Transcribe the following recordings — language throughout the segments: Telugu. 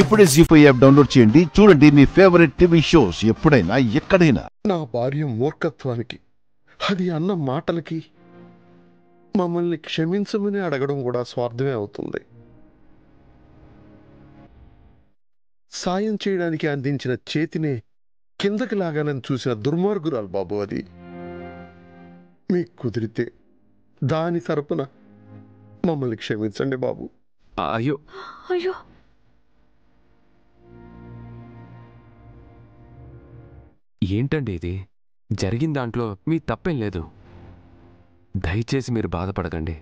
ఇప్పుడే జీ5 యాప్ డౌన్లోడ్ చేయండి. చూడండి మీ ఫేవరెట్ టీవీ షోస్ ఎప్పుడైనా ఎక్కడైనా. నా భార్య మూర్ఖత్వానికి, అది అన్న మాటలకి మమ్మల్ని క్షమించమని అడగడం కూడా స్వార్థమే అవుతుంది. సాయం చేయడానికి అందించిన చేతినే కిందకి లాగానని చూసిన దుర్మార్గురాలు బాబు అది. మీకు కుదిరితే దాని తరపున మమ్మల్ని క్షమించండి బాబు. అయ్యో అయ్యో, ఏంటండి ఇది? జరిగిన దాంట్లో మీ తప్పేం లేదు. దయచేసి మీరు బాధపడకండి.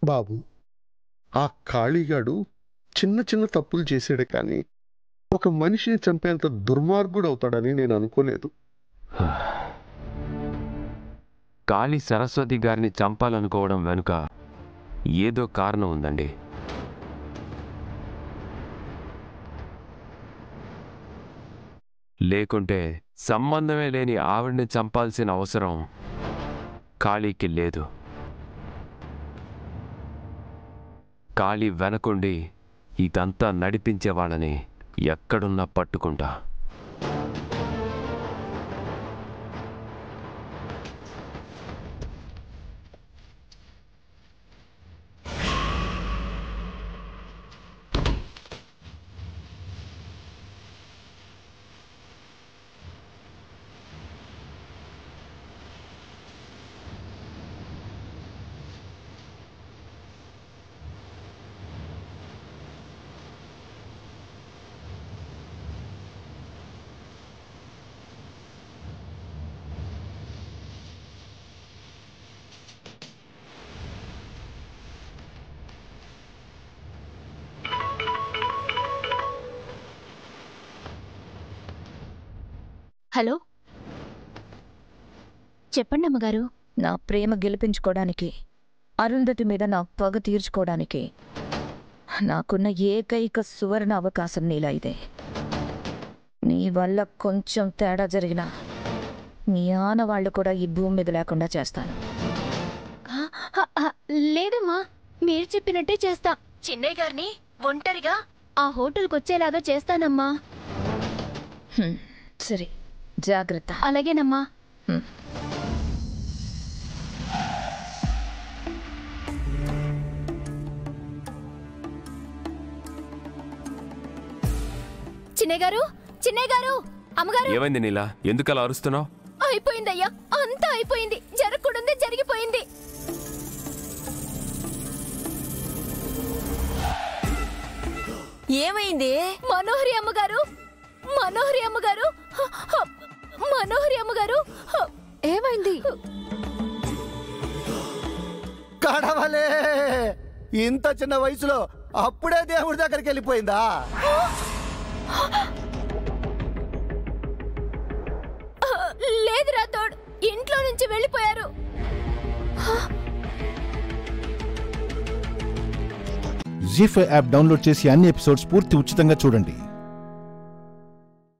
బాబు, ఆ ఖాళీగాడు చిన్న చిన్న తప్పులు చేసాడే కానీ ఒక మనిషిని చంపేంత దుర్మార్గుడు అవుతాడని నేను అనుకోలేదు. కాళీ సరస్వతి గారిని చంపాలనుకోవడం వెనుక ఏదో కారణం ఉందండి. లేకుంటే సంబంధమే లేని ఆవిడ్ని చంపాల్సిన అవసరం కాళీకి లేదు. కాళీ వెనకుండి ఇదంతా నడిపించేవాళ్ళని ఎక్కడున్నా పట్టుకుంటా. హలో, చెప్పండి అమ్మగారు. నా ప్రేమ గెలిపించుకోవడానికి, అరుంధతి మీద నా పగ తీర్చుకోవడానికి నాకున్న ఏకైక సువర్ణ అవకాశం నీలా ఇదే. నీ వల్ల కొంచెం తేడా జరిగినా నీ ఆనవాళ్లు కూడా ఈ భూమి మీద లేకుండా చేస్తాను. లేదమ్మా, మీరు చెప్పినట్టే చేస్తా. చిన్నయ్య గారిని ఒంటరిగా ఆ హోటల్కి వచ్చేలాగా చేస్తానమ్మా. సరే, జాగ్రత్త. అలాగేనమ్మా. చిన్నయ్య గారు, చిన్నయ్య గారు, అమ్మగారు. ఏమైంది నీలా? ఎందుకు అలా అరుస్తున్నావు? అయిపోయిందయ్యా, అంతా అయిపోయింది. జరగకూడదే జరిగిపోయింది. ఏమైంది? మనోహరి అమ్మగారు, మనోహరి అమ్మగారు, మనోహరి అమ్మగారు. ఏమైంది? కడవలే, ఇంత చిన్న వయసులో అప్పుడే దేవుడి దగ్గరికి వెళ్ళిపోయిందా? లేదు రాథోడ్, ఇంట్లో నుంచి వెళ్ళిపోయారు. జీ5 యాప్ డౌన్లోడ్ చేసి అన్ని ఎపిసోడ్స్ పూర్తి ఉచితంగా చూడండి.